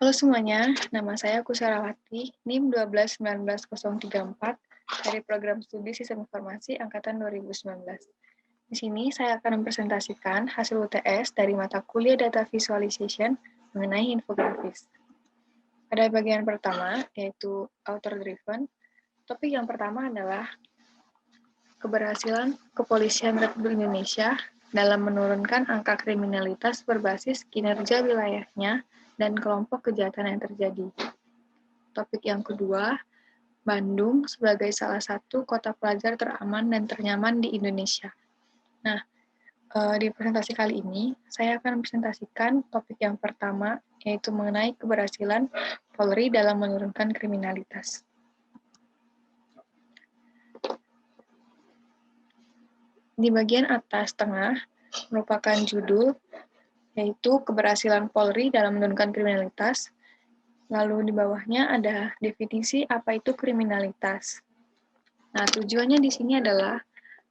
Halo semuanya, nama saya Kusyarawati, NIM 1219034 dari Program Studi Sistem Informasi Angkatan 2019. Di sini saya akan mempresentasikan hasil UTS dari mata kuliah Data Visualization mengenai infografis. Pada bagian pertama, yaitu Author Driven, topik yang pertama adalah keberhasilan Kepolisian Republik Indonesia dalam menurunkan angka kriminalitas berbasis kinerja wilayahnya dan kelompok kejahatan yang terjadi. Topik yang kedua, Bandung sebagai salah satu kota pelajar teraman dan ternyaman di Indonesia. Nah, di presentasi kali ini, saya akan mempresentasikan topik yang pertama, yaitu mengenai keberhasilan Polri dalam menurunkan kriminalitas. Di bagian atas tengah, merupakan judul, yaitu keberhasilan Polri dalam menurunkan kriminalitas. Lalu di bawahnya ada definisi apa itu kriminalitas. Nah, tujuannya di sini adalah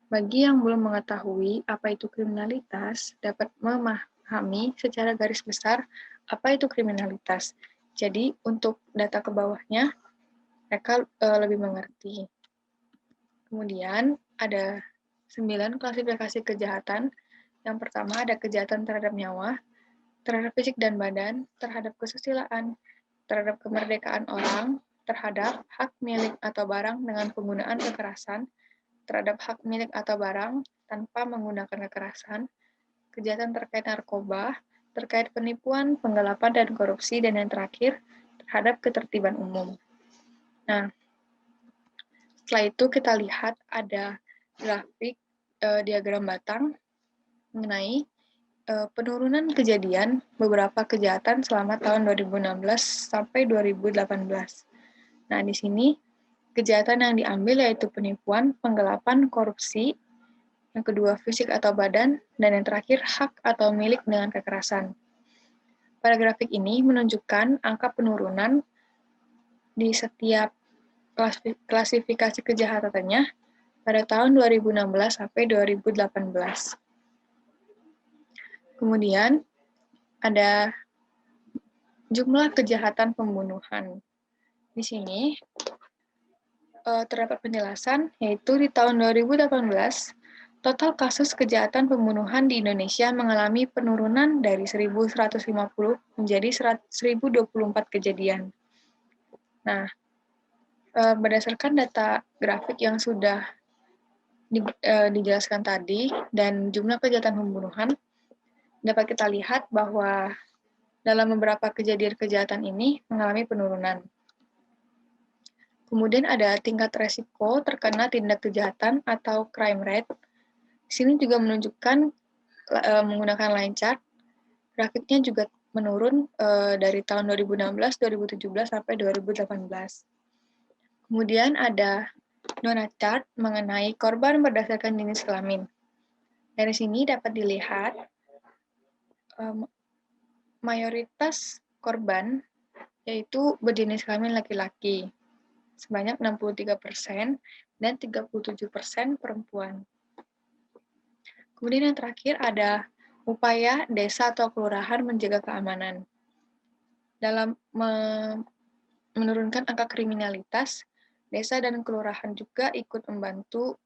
bagi yang belum mengetahui apa itu kriminalitas dapat memahami secara garis besar apa itu kriminalitas. Jadi untuk data ke bawahnya mereka lebih mengerti. Kemudian ada 9 klasifikasi kejahatan. Yang pertama ada kejahatan terhadap nyawa, terhadap fisik dan badan, terhadap kesusilaan, terhadap kemerdekaan orang, terhadap hak milik atau barang dengan penggunaan kekerasan, terhadap hak milik atau barang tanpa menggunakan kekerasan, kejahatan terkait narkoba, terkait penipuan, penggelapan, dan korupsi, dan yang terakhir, terhadap ketertiban umum. Nah, setelah itu kita lihat ada grafik diagram batang mengenai penurunan kejadian beberapa kejahatan selama tahun 2016 sampai 2018. Nah, di sini kejahatan yang diambil yaitu penipuan, penggelapan, korupsi, yang kedua fisik atau badan, dan yang terakhir hak atau milik dengan kekerasan. Pada grafik ini menunjukkan angka penurunan di setiap klasifikasi kejahatannya pada tahun 2016 sampai 2018. Kemudian ada jumlah kejahatan pembunuhan. Di sini terdapat penjelasan, yaitu di tahun 2018, total kasus kejahatan pembunuhan di Indonesia mengalami penurunan dari 1.150 menjadi 1.024 kejadian. Nah, berdasarkan data grafik yang sudah dijelaskan tadi dan jumlah kejahatan pembunuhan, dapat kita lihat bahwa dalam beberapa kejadian kejahatan ini mengalami penurunan. Kemudian ada tingkat resiko terkena tindak kejahatan atau crime rate. Di sini juga menunjukkan menggunakan line chart, grafiknya juga menurun dari tahun 2016, 2017, sampai 2018. Kemudian ada donut chart mengenai korban berdasarkan jenis kelamin. Dari sini dapat dilihat mayoritas korban yaitu berjenis kelamin laki-laki, sebanyak 63% dan 37% perempuan. Kemudian yang terakhir ada upaya desa atau kelurahan menjaga keamanan. Dalam menurunkan angka kriminalitas, desa dan kelurahan juga ikut membantu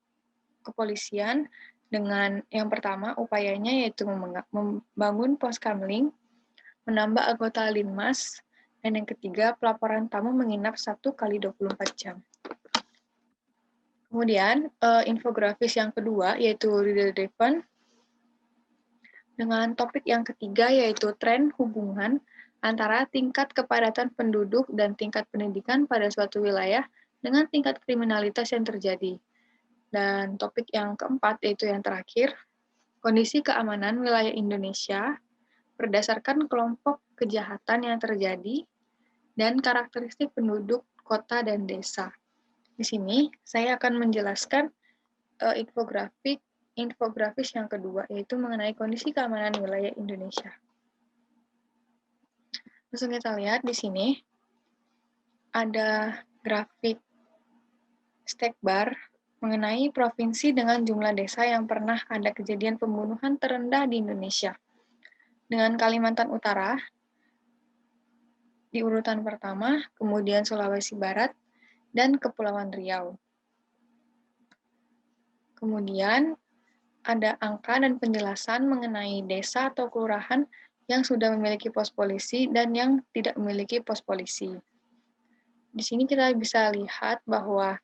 kepolisian dengan yang pertama upayanya yaitu membangun pos kamling, menambah anggota Linmas, dan yang ketiga pelaporan tamu menginap 1 kali 24 jam. Kemudian infografis yang kedua yaitu Reader Driven dengan topik yang ketiga yaitu tren hubungan antara tingkat kepadatan penduduk dan tingkat pendidikan pada suatu wilayah dengan tingkat kriminalitas yang terjadi. Dan topik yang keempat yaitu yang terakhir, kondisi keamanan wilayah Indonesia berdasarkan kelompok kejahatan yang terjadi dan karakteristik penduduk kota dan desa. Di sini saya akan menjelaskan infografis yang kedua, yaitu mengenai kondisi keamanan wilayah Indonesia. Langsung kita lihat di sini ada grafik stack bar mengenai provinsi dengan jumlah desa yang pernah ada kejadian pembunuhan terendah di Indonesia. Dengan Kalimantan Utara di urutan pertama, kemudian Sulawesi Barat, dan Kepulauan Riau. Kemudian, ada angka dan penjelasan mengenai desa atau kelurahan yang sudah memiliki pos polisi dan yang tidak memiliki pos polisi. Di sini kita bisa lihat bahwa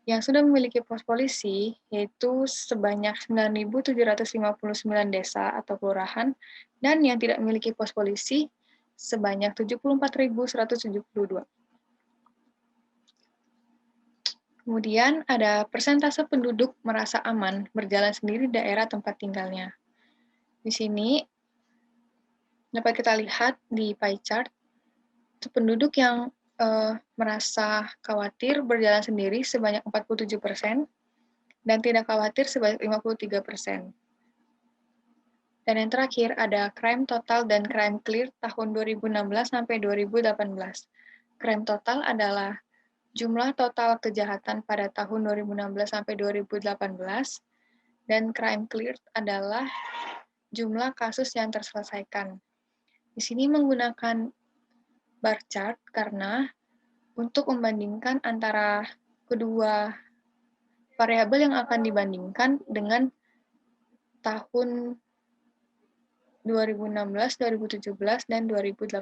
yang sudah memiliki pos polisi yaitu sebanyak 9.759 desa atau kelurahan, dan yang tidak memiliki pos polisi sebanyak 74.172. Kemudian ada persentase penduduk merasa aman berjalan sendiri di daerah tempat tinggalnya. Di sini dapat kita lihat di pie chart, penduduk yang merasa khawatir berjalan sendiri sebanyak 47%, dan tidak khawatir sebanyak 53%. Dan yang terakhir ada crime total dan crime clear tahun 2016 sampai 2018. Crime total adalah jumlah total kejahatan pada tahun 2016 sampai 2018, dan crime clear adalah jumlah kasus yang terselesaikan. Di sini menggunakan bar chart karena untuk membandingkan antara kedua variabel yang akan dibandingkan dengan tahun 2016, 2017, dan 2018.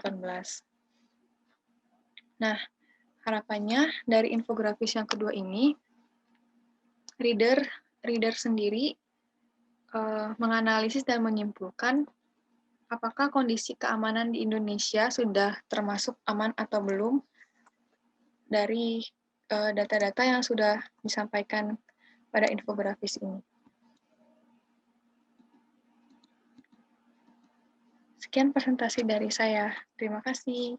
Nah, harapannya dari infografis yang kedua ini, reader sendiri menganalisis dan menyimpulkan apakah kondisi keamanan di Indonesia sudah termasuk aman atau belum dari data-data yang sudah disampaikan pada infografis ini. Sekian presentasi dari saya. Terima kasih.